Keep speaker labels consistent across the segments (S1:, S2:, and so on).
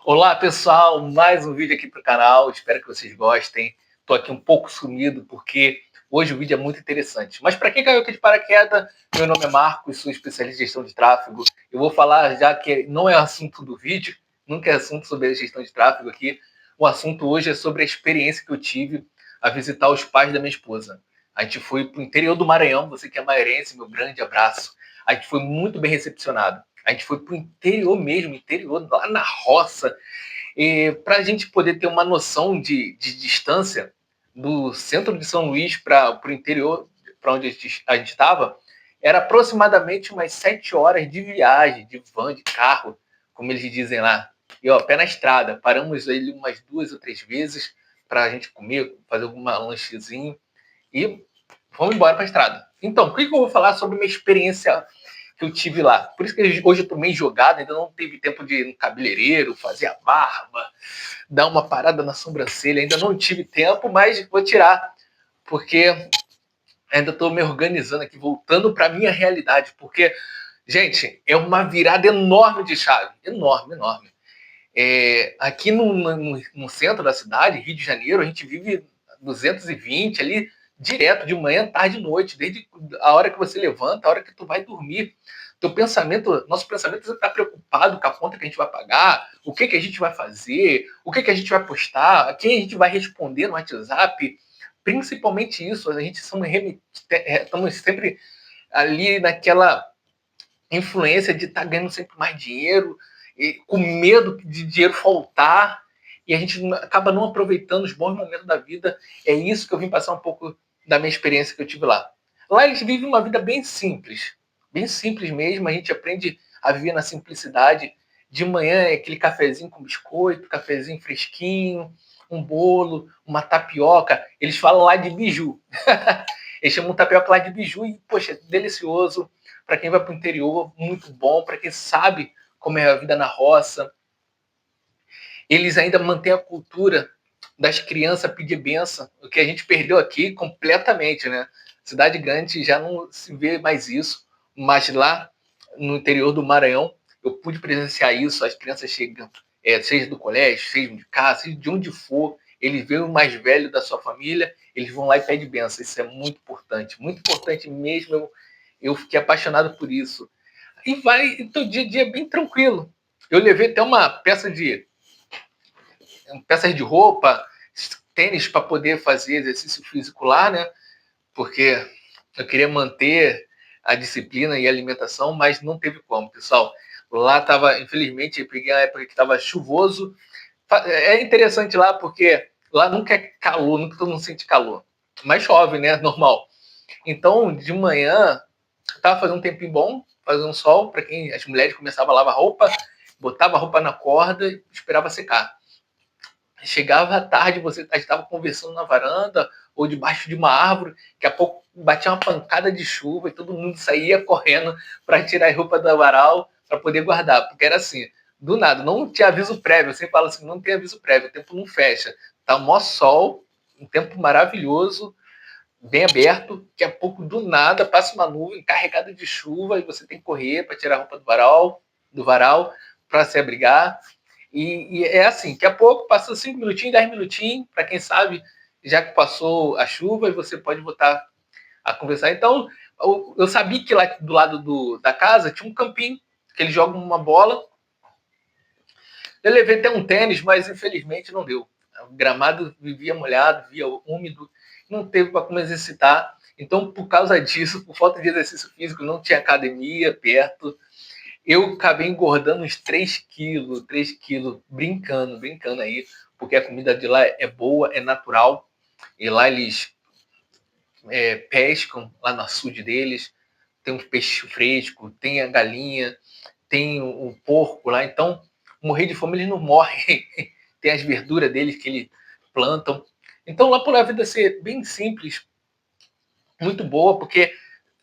S1: Olá, pessoal, mais um vídeo aqui para o canal, espero que vocês gostem. Estou aqui um pouco sumido porque hoje o vídeo é muito interessante. Mas para quem caiu aqui de paraquedas, meu nome é Marcos, sou especialista em gestão de tráfego. Eu vou falar já que não é assunto do vídeo, nunca é assunto sobre a gestão de tráfego aqui. O assunto hoje é sobre a experiência que eu tive a visitar os pais da minha esposa. A gente foi para o interior do Maranhão, você que é maranhense, meu grande abraço. A gente foi muito bem recepcionado. A gente foi para o interior mesmo, interior, lá na roça, para a gente poder ter uma noção de distância do centro de São Luís para o interior, para onde a gente estava, era aproximadamente umas 7 horas de viagem, de van, de carro, como eles dizem lá. E ó, pé na estrada, paramos ele umas 2 ou 3 vezes para a gente comer, fazer algum lanchezinho e vamos embora para a estrada. Então, o que eu vou falar sobre minha experiência que eu tive lá? Por isso que hoje eu estou meio jogado, ainda não teve tempo de ir no cabeleireiro, fazer a barba, dar uma parada na sobrancelha, ainda não tive tempo, mas vou tirar, porque ainda estou me organizando aqui, voltando para a minha realidade, porque, gente, é uma virada enorme de chave, enorme, enorme. Aqui no centro da cidade, Rio de Janeiro, a gente vive 220 ali, direto, de manhã, tarde e noite, desde a hora que você levanta, a hora que tu vai dormir. Nosso pensamento está preocupado com a conta que a gente vai pagar, o que a gente vai fazer, o que a gente vai postar, a quem a gente vai responder no WhatsApp. Principalmente isso, a gente estamos sempre ali naquela influência de estar ganhando sempre mais dinheiro, com medo de dinheiro faltar, e a gente acaba não aproveitando os bons momentos da vida. É isso que eu vim passar um pouco da minha experiência que eu tive lá. Lá eles vivem uma vida bem simples mesmo, a gente aprende a viver na simplicidade. De manhã é aquele cafezinho com biscoito, cafezinho fresquinho, um bolo, uma tapioca. Eles falam lá de biju. Eles chamam tapioca lá de biju e, poxa, delicioso. Para quem vai para o interior, muito bom. Para quem sabe como é a vida na roça. Eles ainda mantêm a cultura das crianças pedir benção, o que a gente perdeu aqui completamente, né? Cidade grande já não se vê mais isso, mas lá no interior do Maranhão eu pude presenciar isso. As crianças chegam, seja do colégio, seja de casa, seja de onde for, eles veem o mais velho da sua família, eles vão lá e pedem benção. Isso é muito importante mesmo. Eu fiquei apaixonado por isso. E vai, então, dia a dia é bem tranquilo. Eu levei até uma peças de roupa, tênis para poder fazer exercício físico lá, né? Porque eu queria manter a disciplina e a alimentação, mas não teve como, pessoal. Lá estava, infelizmente, eu peguei a época que estava chuvoso. É interessante lá porque lá nunca é calor, nunca todo mundo sente calor. Mas chove, né? Normal. Então, de manhã, estava fazendo um tempinho bom, fazendo um sol, para quem as mulheres começavam a lavar roupa, botava a roupa na corda e esperava secar. Chegava à tarde, você estava conversando na varanda ou debaixo de uma árvore, daqui a pouco batia uma pancada de chuva e todo mundo saía correndo para tirar a roupa do varal para poder guardar, porque era assim, do nada, não tinha aviso prévio. Você fala assim, não tem aviso prévio, o tempo não fecha. Tá mó sol, um tempo maravilhoso, bem aberto, daqui a pouco do nada passa uma nuvem carregada de chuva e você tem que correr para tirar a roupa do varal para se abrigar. E é assim, daqui a pouco passa 5 minutinhos, 10 minutinhos, para quem sabe, já que passou a chuva e você pode voltar a conversar. Então, eu sabia que lá do lado da casa tinha um campinho, que eles jogam uma bola. Eu levei até um tênis, mas infelizmente não deu. O gramado vivia molhado, vivia úmido, não teve para como exercitar. Então, por causa disso, por falta de exercício físico, não tinha academia perto. Eu acabei engordando uns 3 quilos, brincando aí, porque a comida de lá é boa, é natural, e lá eles pescam, lá no açude deles, tem um peixe fresco, tem a galinha, tem o porco lá, então morrer de fome eles não morrem, tem as verduras deles que eles plantam. Então lá por a vida ser bem simples, muito boa, porque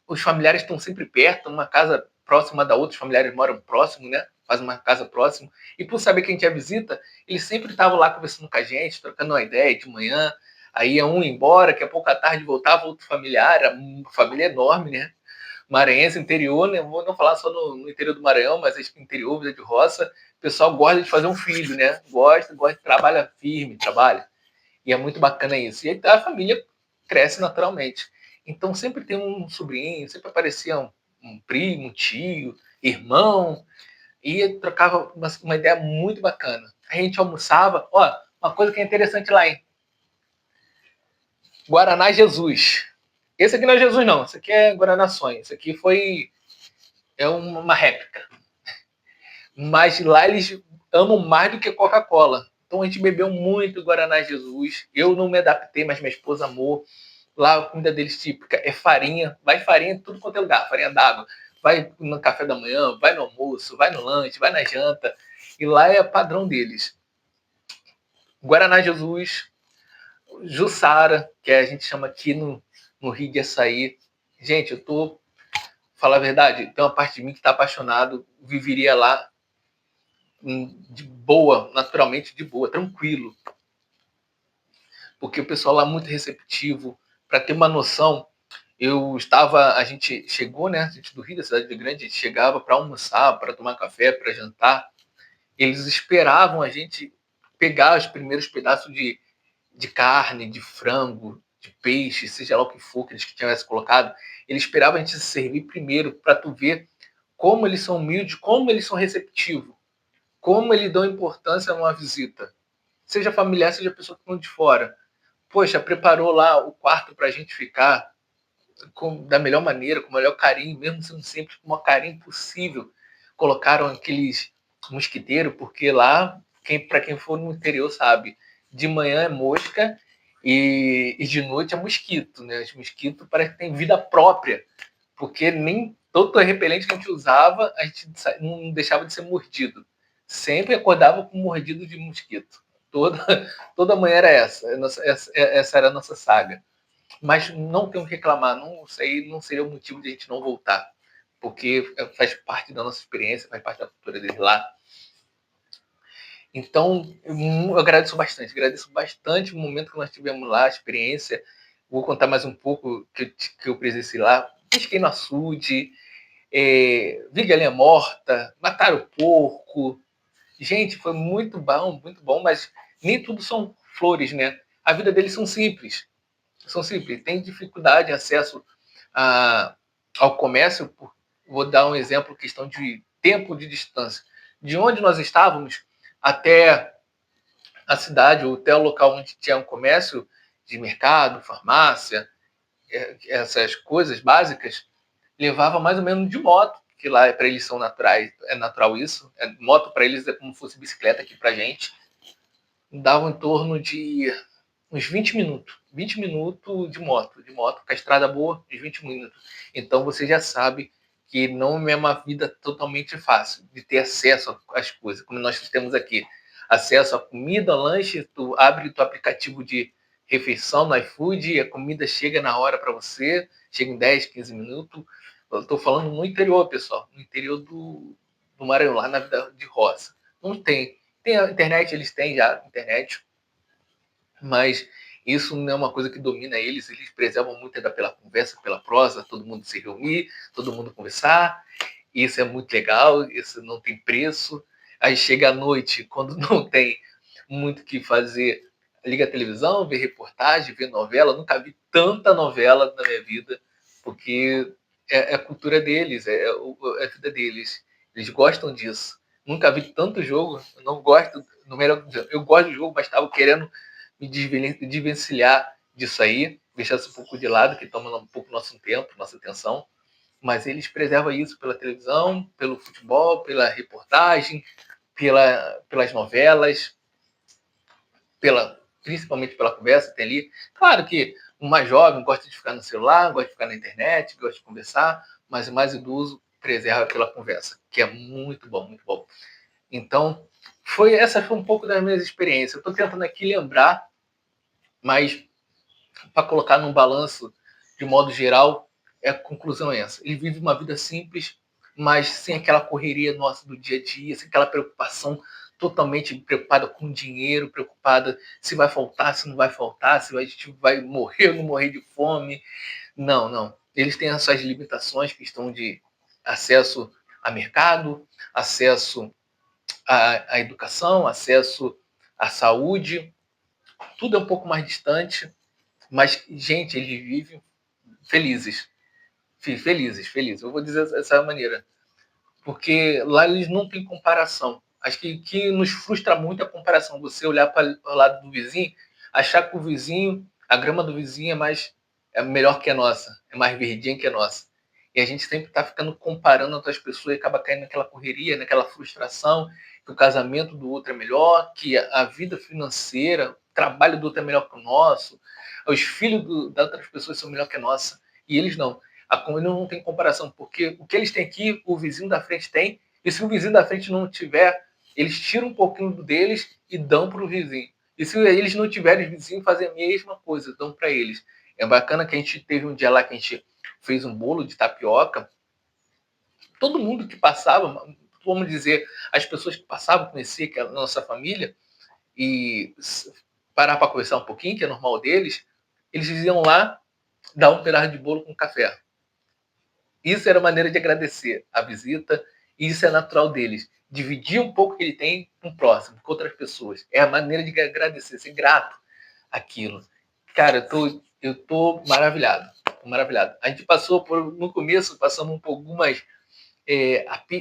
S1: os familiares estão sempre perto, uma casa próxima da outra, os familiares moram próximo, né? Faz uma casa próxima. E por saber que a gente é visita, eles sempre estavam lá conversando com a gente, trocando uma ideia de manhã. Aí ia um embora, daqui a pouco à tarde voltava outro familiar, a família enorme, né? maranhense, interior, né? Vou não falar só no interior do Maranhão, mas acho que interior, vida de roça, o pessoal gosta de fazer um filho, né? Gosta, trabalha firme, trabalha. E é muito bacana isso. E aí a família cresce naturalmente. Então sempre tem um sobrinho, sempre aparecia um primo, um tio, irmão, e trocava uma ideia muito bacana. A gente almoçava, ó, uma coisa que é interessante lá, hein? Guaraná Jesus. Esse aqui não é Jesus, não. Esse aqui é Guaraná Sonho. Esse aqui é uma réplica. Mas lá eles amam mais do que Coca-Cola. Então a gente bebeu muito Guaraná Jesus. Eu não me adaptei, mas minha esposa amou. Lá a comida deles típica é farinha. Vai farinha em tudo quanto é lugar. Farinha d'água. Vai no café da manhã, vai no almoço, vai no lanche, vai na janta. E lá é padrão deles. Guaraná Jesus, Jussara, que a gente chama aqui no Rio de Açaí. Gente, eu tô... Falar a verdade, tem uma parte de mim que está apaixonado. Viveria lá de boa, naturalmente de boa, tranquilo. Porque o pessoal lá é muito receptivo. Para ter uma noção, a gente chegou, né? A gente do Rio, da cidade grande, a gente chegava para almoçar, para tomar café, para jantar. Eles esperavam a gente pegar os primeiros pedaços de carne, de frango, de peixe, seja lá o que for que eles tivessem colocado. Eles esperavam a gente se servir primeiro para tu ver como eles são humildes, como eles são receptivos, como eles dão importância a uma visita. Seja familiar, seja pessoa que estão de fora. Poxa, preparou lá o quarto para a gente ficar da melhor maneira, com o melhor carinho, mesmo sendo simples, com o maior carinho possível. Colocaram aqueles mosquiteiros, porque lá, para quem for no interior sabe, de manhã é mosca e de noite é mosquito. Né? Os mosquitos parece que têm vida própria, porque nem todo repelente que a gente usava, a gente não deixava de ser mordido. Sempre acordava com mordido de mosquito. Toda manhã era essa. Essa era a nossa saga. Mas não temos que reclamar, não, isso aí não seria o motivo de a gente não voltar, porque faz parte da nossa experiência, faz parte da cultura deles lá. Então, eu agradeço bastante o momento que nós tivemos lá, a experiência. Vou contar mais um pouco que eu presenciei lá. Pesquei no açude, vi galinha morta, mataram o porco. Gente, foi muito bom, mas nem tudo são flores, né? A vida deles são simples, tem dificuldade de acesso ao comércio. Vou dar um exemplo, questão de tempo de distância. De onde nós estávamos até a cidade, ou até o local onde tinha um comércio de mercado, farmácia, essas coisas básicas, levava mais ou menos de moto, que lá para eles são naturais, é natural isso. Moto para eles é como se fosse bicicleta aqui para gente. Dava em torno de uns 20 minutos. 20 minutos de moto com a estrada boa, uns 20 minutos. Então você já sabe que não é uma vida totalmente fácil de ter acesso às coisas, como nós temos aqui. Acesso à comida, lanche, tu abre o teu aplicativo de refeição no iFood e a comida chega na hora para você, chega em 10, 15 minutos. Eu estou falando no interior, pessoal, no interior do Maranhão, lá na vida de roça. Não tem. Tem a internet, eles têm já internet, mas isso não é uma coisa que domina eles. Eles preservam muito pela conversa, pela prosa, todo mundo se reunir, todo mundo conversar. Isso é muito legal, isso não tem preço. Aí chega à noite, quando não tem muito o que fazer, liga a televisão, vê reportagem, vê novela. Nunca vi tanta novela na minha vida, porque é a cultura deles, é a vida deles. Eles gostam disso. Nunca vi tanto jogo. Eu não gosto, no melhor, eu gosto do jogo, mas estava querendo me desvencilhar disso aí, deixar isso um pouco de lado, que toma um pouco nosso tempo, nossa atenção. Mas eles preservam isso pela televisão, pelo futebol, pela reportagem, pelas novelas, principalmente pela conversa que tem ali. Claro que o mais jovem gosta de ficar no celular, gosta de ficar na internet, gosta de conversar, mas o mais idoso preserva pela conversa, que é muito bom, muito bom. Então, essa foi um pouco das minhas experiências. Eu estou tentando aqui lembrar, mas para colocar num balanço de modo geral, a conclusão é essa. Ele vive uma vida simples, mas sem aquela correria nossa do dia a dia, sem aquela preocupação totalmente preocupada com dinheiro, preocupada se vai faltar, se não vai faltar, se a gente vai morrer ou não morrer de fome. Não, não. eles têm as suas limitações, questão de acesso a mercado, acesso à educação, acesso à saúde, tudo é um pouco mais distante, mas, gente, eles vivem felizes. Felizes, felizes. Eu vou dizer dessa maneira. Porque lá eles não têm comparação. Acho que nos frustra muito a comparação. Você olhar para o lado do vizinho, achar que o vizinho, a grama do vizinho é melhor que a nossa, é mais verdinha que a nossa. E a gente sempre está ficando comparando outras pessoas e acaba caindo naquela correria, naquela frustração, que o casamento do outro é melhor, que a vida financeira, o trabalho do outro é melhor que o nosso, os filhos das outras pessoas são melhor que a nossa. E eles não. A Comuna não tem comparação, porque o que eles têm aqui, o vizinho da frente tem, e se o vizinho da frente não tiver, eles tiram um pouquinho deles e dão para o vizinho. E se eles não tiverem, os vizinhos fazem a mesma coisa, dão para eles. É bacana que a gente teve um dia lá que a gente fez um bolo de tapioca. Todo mundo que passava, vamos dizer, as pessoas que passavam, conhecia que é a nossa família, e parar para conversar um pouquinho, que é normal deles, eles iam lá dar um pedaço de bolo com café. Isso era a maneira de agradecer a visita, e isso é natural deles. Dividir um pouco que ele tem com o próximo, com outras pessoas. É a maneira de agradecer, ser grato àquilo. Cara, eu tô maravilhado. Tô maravilhado. A gente passou no começo, passamos por algumas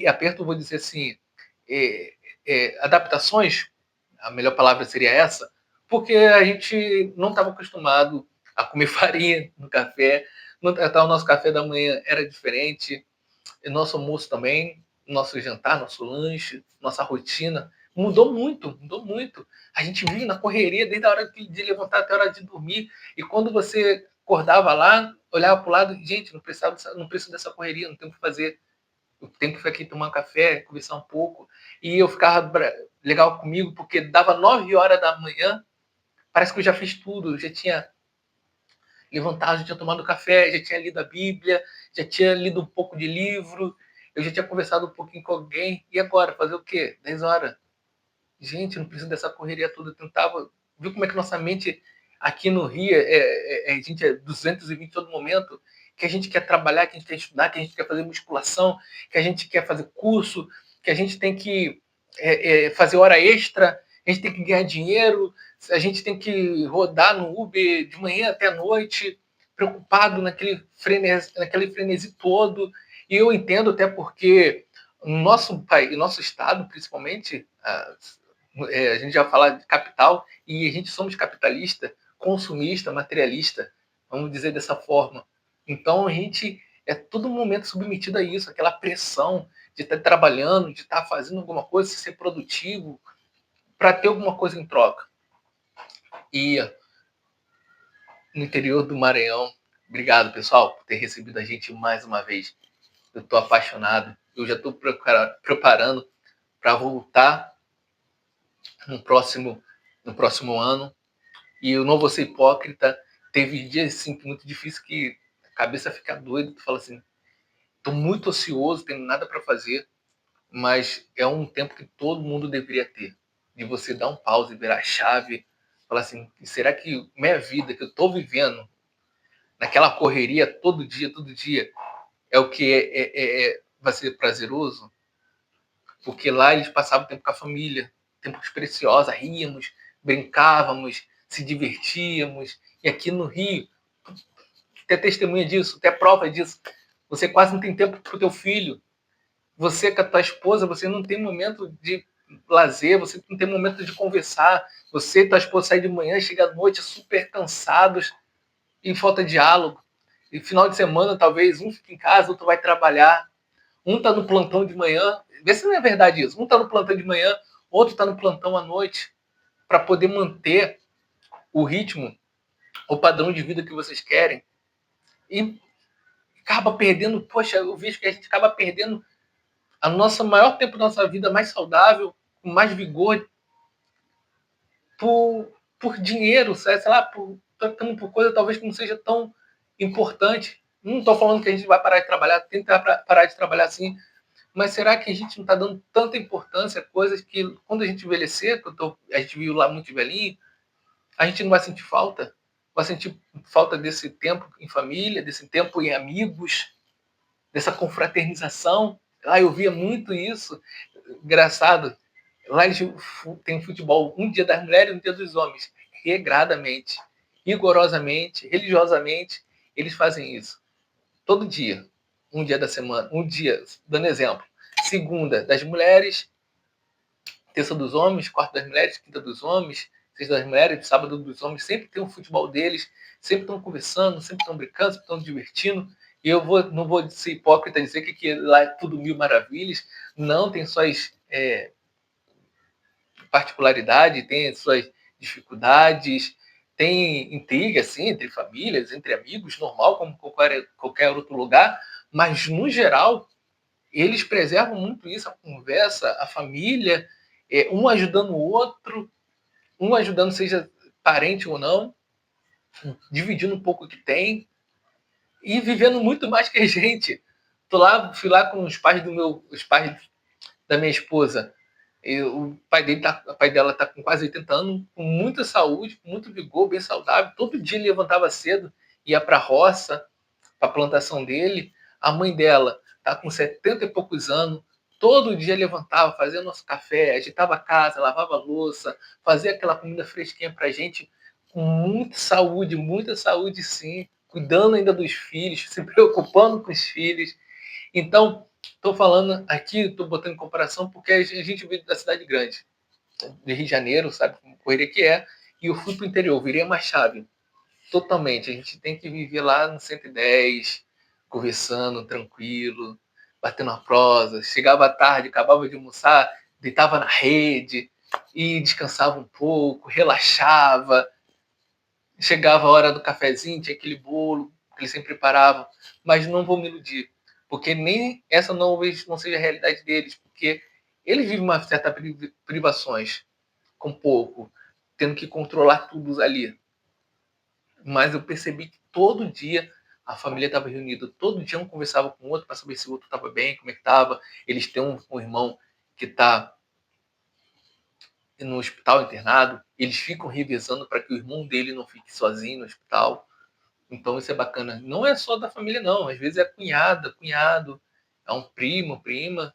S1: aperto, vou dizer assim, adaptações, a melhor palavra seria essa, porque a gente não estava acostumado a comer farinha no café, o nosso café da manhã era diferente, e nosso almoço também, nosso jantar, nosso lanche, nossa rotina, mudou muito, mudou muito. A gente vive na correria desde a hora de levantar até a hora de dormir, e quando você acordava lá, olhava para o lado, gente, não preciso dessa correria, não tem o que fazer, o tempo foi aqui tomar um café, conversar um pouco, e eu ficava legal comigo, porque dava 9 horas da manhã, parece que eu já fiz tudo, eu já tinha levantado, já tinha tomado café, já tinha lido a Bíblia, já tinha lido um pouco de livro, eu já tinha conversado um pouquinho com alguém, e agora, fazer o quê? 10 horas. Gente, não precisa dessa correria toda, eu tentava, viu como é que nossa mente aqui no Rio, a gente é 220 todo momento, que a gente quer trabalhar, que a gente quer estudar, que a gente quer fazer musculação, que a gente quer fazer curso, que a gente tem que fazer hora extra, a gente tem que ganhar dinheiro, a gente tem que rodar no Uber de manhã até a noite, preocupado naquele frenesi todo. E eu entendo até porque no nosso país, nosso estado, principalmente, a gente já fala de capital, e a gente somos capitalista, consumista, materialista, vamos dizer dessa forma. Então a gente é todo momento submetido a isso, aquela pressão de estar trabalhando, de estar fazendo alguma coisa, de ser produtivo, para ter alguma coisa em troca. E no interior do Maranhão, obrigado pessoal por ter recebido a gente mais uma vez. Eu estou apaixonado, eu já estou preparando para voltar no próximo ano. E eu não vou ser hipócrita, teve dias assim, muito difícil que a cabeça fica doida, tu fala assim, tô muito ocioso, tenho nada para fazer, mas é um tempo que todo mundo deveria ter, de você dar um pause, virar a chave, falar assim, será que minha vida que eu tô vivendo, naquela correria todo dia, é o que vai ser prazeroso? Porque lá eles passavam tempo com a família, tempos preciosos, ríamos, brincávamos, se divertíamos. E aqui no Rio, ter testemunha disso, ter prova disso. Você quase não tem tempo para o teu filho. Você com a tua esposa, você não tem momento de lazer, você não tem momento de conversar. Você e tua esposa saem de manhã, chega à noite super cansados e falta diálogo. E final de semana, talvez, um fica em casa, outro vai trabalhar. Um está no plantão de manhã. Vê se não é verdade isso. Um está no plantão de manhã, outro está no plantão à noite, para poder manter o ritmo, o padrão de vida que vocês querem. E acaba perdendo, poxa, eu vejo que a gente acaba perdendo a nossa maior tempo da nossa vida mais saudável, com mais vigor, por dinheiro, sei lá, tratando por coisa talvez que não seja tão importante. Não estou falando que a gente vai parar de trabalhar, tentar parar de trabalhar assim, mas será que a gente não está dando tanta importância a coisas que quando a gente envelhecer, a gente viu lá muito velhinho, a gente não vai sentir falta? vai sentir falta desse tempo em família, desse tempo em amigos, dessa confraternização. Lá eu via muito isso. Engraçado, lá eles têm futebol um dia das mulheres e um dia dos homens. Regradamente, rigorosamente, religiosamente, eles fazem isso. Todo dia. Um dia da semana. Um dia, dando exemplo. Segunda das mulheres, terça dos homens, quarta das mulheres, quinta dos homens, sexta das mulheres, sábado dos homens. Sempre tem um futebol deles. Sempre estão conversando, sempre estão brincando, sempre estão divertindo. E eu não vou ser hipócrita dizer que lá é tudo mil maravilhas. Não, tem suas particularidades, tem as suas dificuldades, tem intriga, assim, entre famílias, entre amigos, normal, como qualquer outro lugar, mas, no geral, eles preservam muito isso, a conversa, a família, um ajudando o outro, um ajudando, seja parente ou não, dividindo um pouco o que tem, e vivendo muito mais que a gente. Fui lá com os pais da minha esposa. O pai dela está com quase 80 anos, com muita saúde, com muito vigor, bem saudável. Todo dia ele levantava cedo, ia para a roça, para a plantação dele. A mãe dela está com 70 e poucos anos. Todo dia levantava, fazia nosso café, agitava a casa, lavava a louça, fazia aquela comida fresquinha para a gente, com muita saúde sim, cuidando ainda dos filhos, se preocupando com os filhos. Então, estou falando aqui, estou botando em comparação porque a gente veio da cidade grande, de Rio de Janeiro, sabe como correria que é, e eu fui para o interior, virei uma chave, totalmente. A gente tem que viver lá no 110, conversando, tranquilo, batendo a prosa. Chegava à tarde, acabava de almoçar, deitava na rede e descansava um pouco, relaxava. Chegava a hora do cafezinho, tinha aquele bolo que eles sempre preparavam, mas não vou me iludir, porque nem essa talvez não seja a realidade deles, porque eles vivem uma certa privações com pouco, tendo que controlar tudo ali. Mas eu percebi que todo dia a família estava reunida, todo dia um conversava com o outro para saber se o outro estava bem, como é que estava. Eles têm um irmão que está no hospital internado, eles ficam revezando para que o irmão dele não fique sozinho no hospital. Então isso é bacana. Não é só da família, não. Às vezes é cunhada, cunhado, é um primo, prima,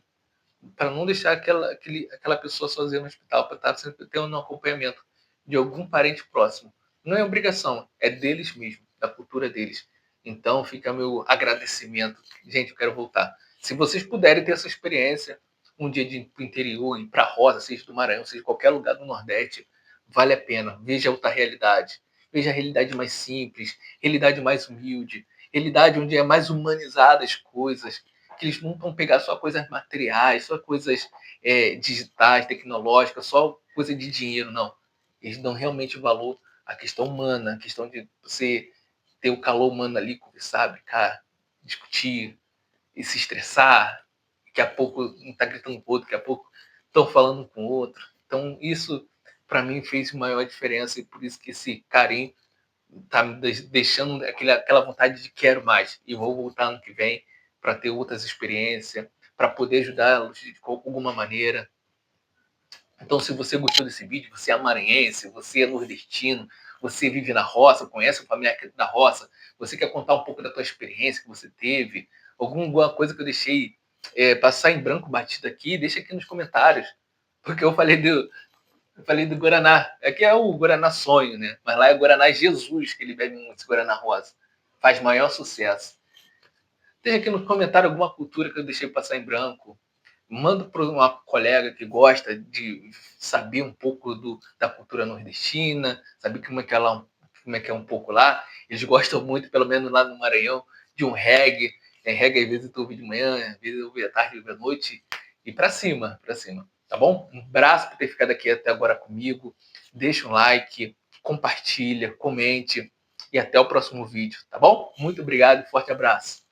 S1: para não deixar aquela pessoa sozinha no hospital, para estar sempre tendo um acompanhamento de algum parente próximo. Não é obrigação, é deles mesmo, da cultura deles. Então fica meu agradecimento. Gente, eu quero voltar. Se vocês puderem ter essa experiência, um dia de ir para o interior, ir para a Rosa, seja do Maranhão, seja qualquer lugar do Nordeste, vale a pena. Veja outra realidade. Veja a realidade mais simples, realidade mais humilde, realidade onde é mais humanizada as coisas, que eles não vão pegar só coisas materiais, só coisas digitais, tecnológicas, só coisa de dinheiro, não. Eles dão realmente valor à questão humana, à questão de você ter o calor humano ali, conversar, brincar, discutir e se estressar. Daqui a pouco um está gritando com o outro, daqui a pouco estão falando com o outro. Então, isso, para mim, fez maior diferença e por isso que esse carinho tá me deixando aquela vontade de quero mais e vou voltar ano que vem para ter outras experiências, para poder ajudá-los de alguma maneira. Então, se você gostou desse vídeo, você é maranhense, você é nordestino, você vive na roça, conhece o familiar da roça, você quer contar um pouco da tua experiência que você teve, alguma coisa que eu deixei passar em branco batido aqui, deixa aqui nos comentários, porque eu falei do Guaraná. Aqui é o Guaraná Sonho, né? Mas lá é o Guaraná Jesus, que ele bebe muito, esse Guaraná Rosa. Faz maior sucesso. Deixa aqui no comentário alguma cultura que eu deixei passar em branco. Manda para uma colega que gosta de saber um pouco da cultura nordestina, saber como é que é um pouco lá. Eles gostam muito, pelo menos lá no Maranhão, de um reggae. Reggae, às vezes eu ouvi de manhã, às vezes eu ouvi à tarde, eu ouvi à noite. E para cima, para cima. Tá bom? Um abraço por ter ficado aqui até agora comigo. Deixa um like, compartilha, comente. E até o próximo vídeo, tá bom? Muito obrigado e forte abraço.